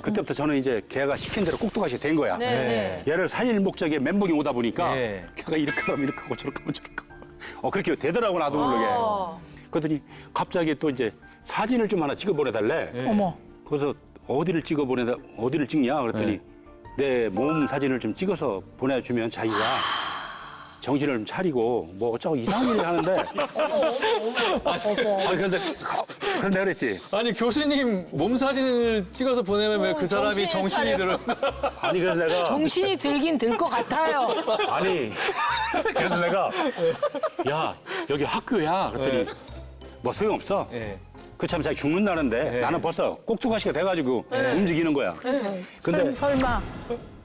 그때부터 저는 이제 걔가 시킨 대로 꼭두각시 된 거야. 네. 얘를 살릴 목적에 멘붕이 오다 보니까 네. 걔가 이렇게 하면 이렇게 하고 저렇게 하면 저렇게 하고 그렇게 되더라고 나도 모르게. 그러더니 갑자기 또 이제 사진을 좀 하나 찍어 보내달래. 어머. 그래서 어디를 찍냐 그랬더니 내 몸 사진을 좀 찍어서 보내주면 자기가 정신을 좀 차리고 뭐 어쩌고 이상한 일을 하는데 아니 근데 내가 그랬지. 아니 교수님 몸 사진을 찍어서 보내면 왜 그 사람이 정신이 들어? 아니 그래서 내가 정신이 들긴 들 것 같아요. 아니 그래서 내가 야 여기 학교야 그랬더니 뭐 소용없어. 예. 그참 자기 죽는다는데 나는 벌써 꼭두가시가 돼가지고 움직이는 거야. 근데 설마.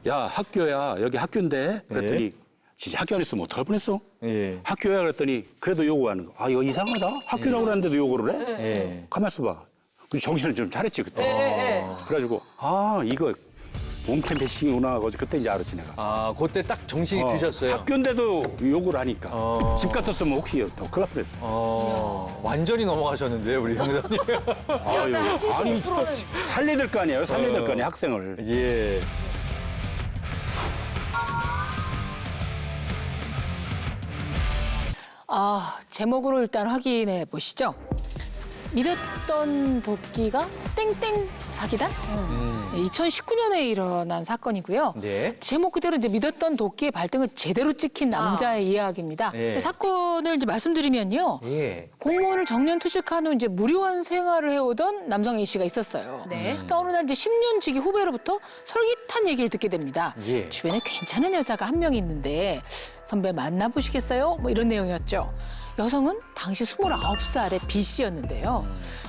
야 학교야 여기 학교인데 그랬더니 진짜 학교 안 했으면 어떡할 뻔했어? 예. 학교야 그랬더니 그래도 요구하는 거. 아 이거 이상하다. 학교라고 그랬는데도 요구를 해? 예. 가만 있어봐. 그 정신을 좀 차렸지 그때. 그래가지고 이거 몸캠 패싱이구나. 그래서 그때 이제 알았지 내가. 아, 그때 딱 정신이 드셨어요. 학교인데도 요구를 하니까. 집 같았으면 혹시 더 큰일 날 뻔했어. 완전히 넘어가셨는데요, 우리 형사님. 아유, 아니 살려야 될 거 아니에요. 살려야 될 거 아니에요 학생을. 예. 제목으로 일단 확인해 보시죠. 믿었던 도끼가 땡땡 사기단? 2019년에 일어난 사건이고요. 네. 제목 그대로 이제 믿었던 도끼의 발등을 제대로 찍힌 남자의 이야기입니다. 예. 사건을 이제 말씀드리면요. 예. 공무원을 정년 퇴직한 후 이제 무료한 생활을 해오던 남성 A 씨가 있었어요. 네. 또 어느 날 이제 10년 지기 후배로부터 솔깃한 얘기를 듣게 됩니다. 예. 주변에 괜찮은 여자가 한 명 있는데 선배 만나보시겠어요? 뭐 이런 내용이었죠. 여성은 당시 29살의 B 씨였는데요.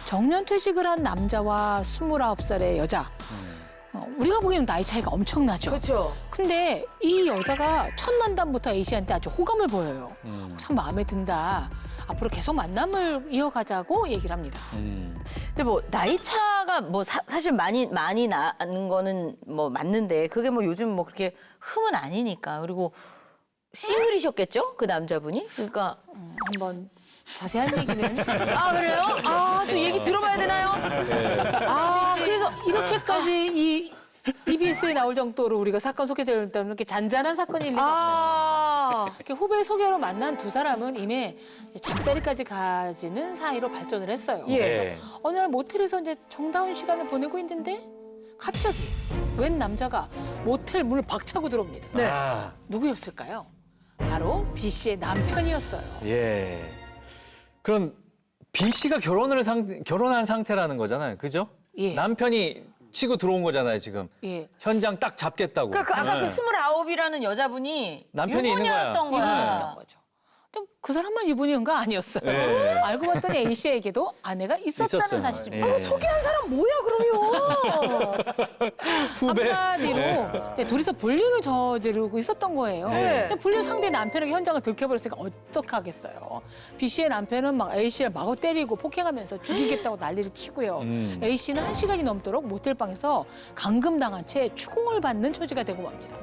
정년 퇴직을 한 남자와 29살의 여자. 우리가 보기에는 나이 차이가 엄청나죠. 그렇죠. 근데 이 여자가 첫 만남부터 A 씨한테 아주 호감을 보여요. 참 마음에 든다. 앞으로 계속 만남을 이어가자고 얘기를 합니다. 근데 뭐 나이 차가 뭐 사실 많이 나는 거는 뭐 맞는데 그게 뭐 요즘 뭐 그렇게 흠은 아니니까. 그리고 싱글이셨겠죠? 그 남자분이? 그러니까 한번 자세한 얘기는 아 그래요? 아 또 얘기 들어봐야 되나요? 아 그래서 이렇게까지 이 EBS에 나올 정도로 우리가 사건 소개될 때는 이렇게 잔잔한 사건일 리가 없어요. 이렇게 후배 소개로 만난 두 사람은 이미 잠자리까지 가지는 사이로 발전을 했어요. 예. 예. 어느 날 모텔에서 이제 정다운 시간을 보내고 있는데 갑자기 웬 남자가 모텔 문을 박차고 들어옵니다. 네. 아, 누구였을까요? 바로 B 씨의 남편이었어요. 예. 그럼 B 씨가 결혼한 상태라는 거잖아요. 그죠? 예. 남편이 치고 들어온 거잖아요, 지금. 예. 현장 딱 잡겠다고. 아까 네. 그 29이라는 여자분이 남편이 있는 거야. 유부녀였던 거야. 이혼했던 거죠. 또 그 사람만 유부녀인가 아니었어요. 네. 알고 봤더니 A 씨에게도 아내가 있었다는 있었어요. 사실입니다. 예. 소개한 사람 뭐야 그러면? 후배. 한마디로 네, 둘이서 불륜을 저지르고 있었던 거예요. 네. 근데 불륜 상대 남편에게 현장을 들켜버렸으니까 어떡하겠어요. B 씨의 남편은 막 A 씨를 마구 때리고 폭행하면서 죽이겠다고 난리를 치고요. A 씨는 1시간이 넘도록 모텔방에서 감금당한 채 추궁을 받는 처지가 되고 맙니다.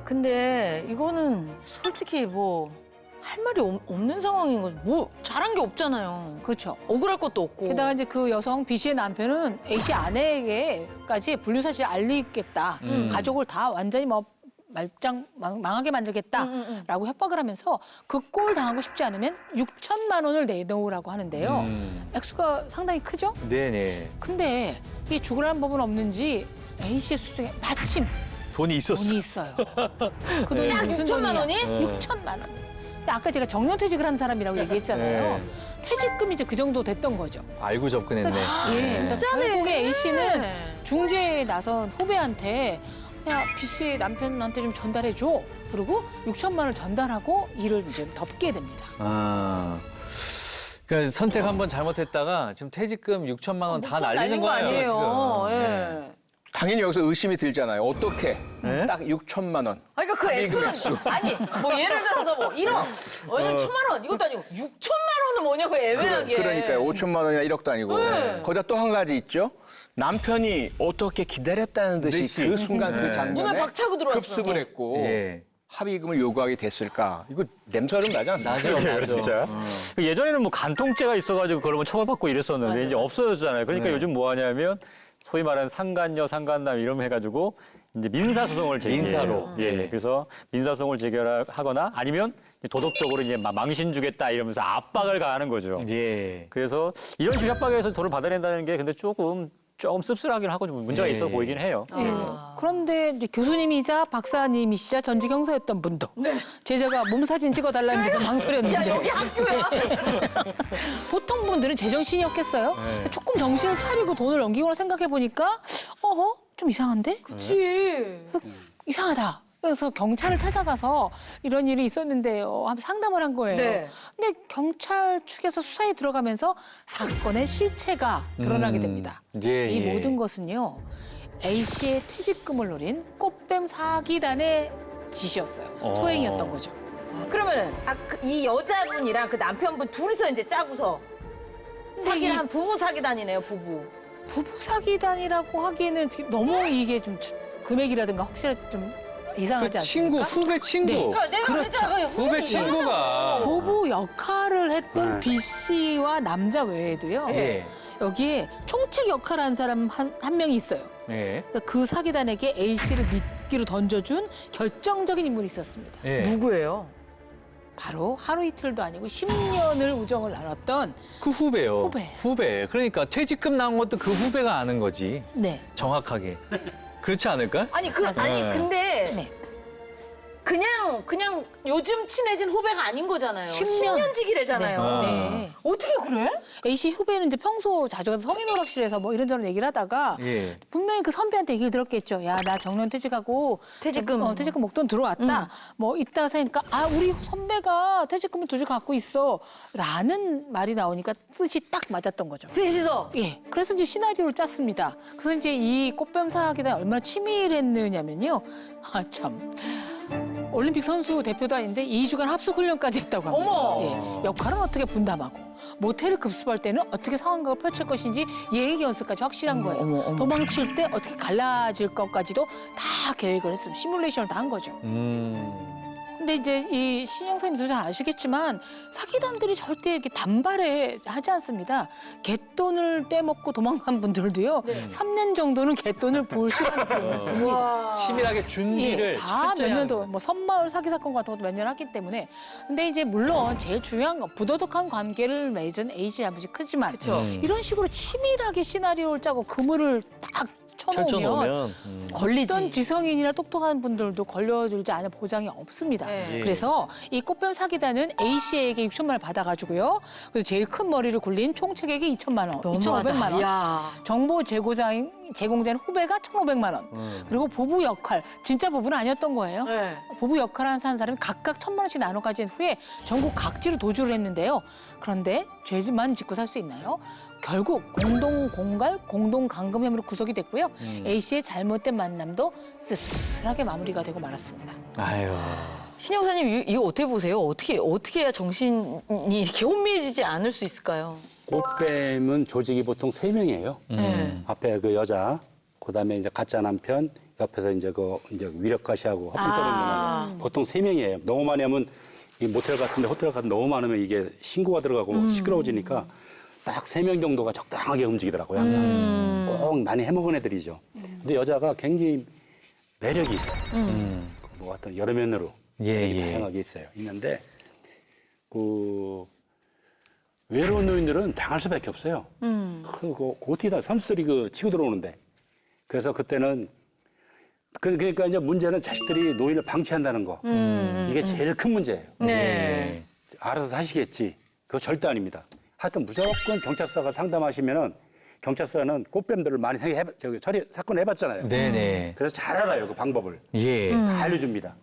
근데 이거는 솔직히 뭐 할 말이 없는 상황인 거죠. 뭐 잘한 게 없잖아요. 그렇죠. 억울할 것도 없고. 게다가 이제 그 여성 B 씨의 남편은 A 씨 아내에게까지 불륜 사실을 알리겠다. 가족을 다 완전히 뭐 망하게 만들겠다라고 협박을 하면서 그 꼴 당하고 싶지 않으면 6천만 원을 내놓으라고 하는데요. 액수가 상당히 크죠? 네네. 근데 이게 죽으라는 법은 없는지 A 씨의 수중에 마침 돈이 있었어. 돈이 있어요. 그 돈이 딱 무슨 6천만 돈이야? 원이? 6천만 원. 근데 아까 제가 정년퇴직을 한 사람이라고 얘기했잖아요. 네. 퇴직금이 이제 그 정도 됐던 거죠. 알고 접근했네. 예, 그래서 진짜네. 결국에 A 씨는 중재에 나선 후배한테 야, B 씨 남편한테 좀 전달해 줘. 그리고 6천만 원을 전달하고 일을 이제 덮게 됩니다. 아. 그러니까 선택 한번 잘못했다가 지금 퇴직금 6천만 원 다 날리는 거 거예요, 아니에요. 지금. 예. 당연히 여기서 의심이 들잖아요. 어떻게 네? 딱 6천만 원. 아니, 그러니까 그 액수는 아니 뭐 예를 들어서 뭐 1억, 1천만 원 이것도 아니고 6천만 원은 뭐냐고 애매하게. 그러니까요. 5천만 원이나 1억도 아니고. 네. 거기다 또 한 가지 있죠. 남편이 어떻게 기다렸다는 듯이 그 순간 그 장면에 문을 박차고 들어왔어. 급습을 했고 예. 합의금을 요구하게 됐을까? 이거 냄새가 좀 나지 않습니까? 나죠, 나죠. 진짜. 예전에는 뭐 간통죄가 있어가지고 그러면 처벌받고 이랬었는데 이제 없어졌잖아요. 그러니까 요즘 뭐 하냐면 소위 말하는 상간녀, 상간남 이런 거 해가지고 이제 민사소송을 제기해요. 민사로. 예. 그래서 민사소송을 제기하거나 아니면 도덕적으로 이제 망신 주겠다 이러면서 압박을 가하는 거죠. 예. 그래서 이런 식의 협박에서 돈을 받아낸다는 게 근데 조금 씁쓸하긴 하고 좀 문제가 예. 있어 보이긴 해요. 예. 그런데 이제 교수님이자 박사님이시자 전직 형사였던 분도 제자가 몸 사진 찍어달라는 데서 망설였는데 야 여기 학교야. 보통 분들은 제정신이었겠어요? 조금 정신을 차리고 돈을 넘기고 생각해 보니까 좀 이상한데? 그치. 이상하다. 그래서 경찰을 찾아가서 이런 일이 있었는데요. 하면 상담을 한 거예요. 네. 근데 경찰 측에서 수사에 들어가면서 사건의 실체가 드러나게 됩니다. 예, 이 예. 모든 것은요. A 씨의 퇴직금을 노린 꽃뱀 사기단의 짓이었어요. 소행이었던 거죠. 그러면은 이 여자분이랑 그 남편분 둘이서 이제 짜고서 사기를 한 부부 사기단이네요, 부부. 부부 사기단이라고 하기에는 너무 이게 좀 금액이라든가 확실히 좀 이상하지 그 친구, 않습니까? 후배 친구. 네. 그러니까 내가 그렇죠. 그랬잖아. 후배 친구가. 부부 역할을 했던 B 씨와 남자 외에도요. 예. 여기에 총책 역할을 한 사람 한 명이 있어요. 예. 그래서 그 사기단에게 A 씨를 미끼로 던져준 결정적인 인물이 있었습니다. 예. 누구예요? 바로 하루 이틀도 아니고 10년을 우정을 나눴던 그 후배요. 후배. 그러니까 퇴직금 나온 것도 그 후배가 아는 거지. 네. 정확하게. 그렇지 않을까? 아니 네. 근데 네. 그냥 요즘 친해진 후배가 아닌 거잖아요. 10년. 10년직이래잖아요. 네. 어떻게 그래? A 씨 후배는 이제 평소 자주 가서 성인오락실에서 뭐 이런저런 얘기를 하다가 예. 분명히 그 선배한테 얘기를 들었겠죠. 야, 나 정년퇴직하고 퇴직금. 퇴직금 목돈 들어왔다. 뭐 이따 생각하니까 우리 선배가 퇴직금을 두 줄 갖고 있어. 라는 말이 나오니까 뜻이 딱 맞았던 거죠. 셋이서. 예. 그래서 이제 시나리오를 짰습니다. 그래서 이제 이 꽃뱀 사기단 얼마나 치밀했느냐면요. 참. 올림픽 선수 대표도 아닌데 2주간 합숙 훈련까지 했다고 합니다. 어머. 예. 역할은 어떻게 분담하고 모텔을 급습할 때는 어떻게 상황극을 펼칠 것인지 예의 연습까지 확실한 거예요. 도망칠 때 어떻게 갈라질 것까지도 다 계획을 했습니다. 시뮬레이션을 다 한 거죠. 근데 이제 이 신영사님도 잘 아시겠지만 사기단들이 절대 이렇게 단발에 하지 않습니다. 갯돈을 떼먹고 도망간 분들도요. 3년 정도는 갯돈을 볼 시간이 듭니다. 치밀하게 준비를 다 몇 철저히 년도 하는 뭐 선마을 사기 사건 같은 것도 몇 년 했기 때문에 근데 이제 물론 제일 중요한 건 부도덕한 관계를 맺은 A 씨 아버지 크지만 그쵸. 이런 식으로 치밀하게 시나리오를 짜고 그물을 딱 펼쳐놓으면 걸리지. 어떤 지성인이나 똑똑한 분들도 걸려들지 않을 보장이 없습니다. 네. 그래서 이 꽃뱀 사기단은 A 씨에게 6천만 원 받아가지고요. 그래서 제일 큰 머리를 굴린 총 체격이 2천만 원, 2,500만 원. 야. 정보 제공자인 후배가 1,500만 원. 그리고 부부 역할, 진짜 부부는 아니었던 거예요. 네. 부부 역할을 한 사람이 각각 1,000만 원씩 나눠 가진 후에 전국 각지로 도주를 했는데요. 그런데 죄만 짓고 살 수 있나요? 결국 공동 공갈, 공동 강금 혐의로 구속이 됐고요. A 씨의 잘못된 만남도 씁쓸하게 마무리가 되고 말았습니다. 아유. 신 형사님 이거 어떻게 보세요? 어떻게 해야 정신이 이렇게 혼미해지지 않을 수 있을까요? 꽃뱀은 조직이 보통 3명이에요. 앞에 그 여자, 그다음에 이제 가짜 남편, 옆에서 이제 이제 위력가시하고 허풍터는 보통 3명이에요. 너무 많이 하면 이 모텔 같은데 호텔 같은데 너무 많으면 이게 신고가 들어가고 시끄러워지니까 딱 3명 정도가 적당하게 움직이더라고요, 항상. 꼭 많이 해먹은 애들이죠. 근데 여자가 굉장히 매력이 있어요. 뭐 어떤 여러 면으로 예. 다양하게 있는데 그 외로운 노인들은 당할 수밖에 없어요. 그 어떻게 다 선수들이 그 치고 들어오는데 그래서 그때는 그러니까 이제 문제는 자식들이 노인을 방치한다는 거 이게 제일 큰 문제예요. 네. 알아서 사시겠지. 그거 절대 아닙니다. 하여튼 무조건 경찰서가 상담하시면은 경찰서는 꽃뱀들을 많이 사건을 해봤잖아요. 네네. 그래서 잘 알아요 그 방법을 예. 다 알려줍니다.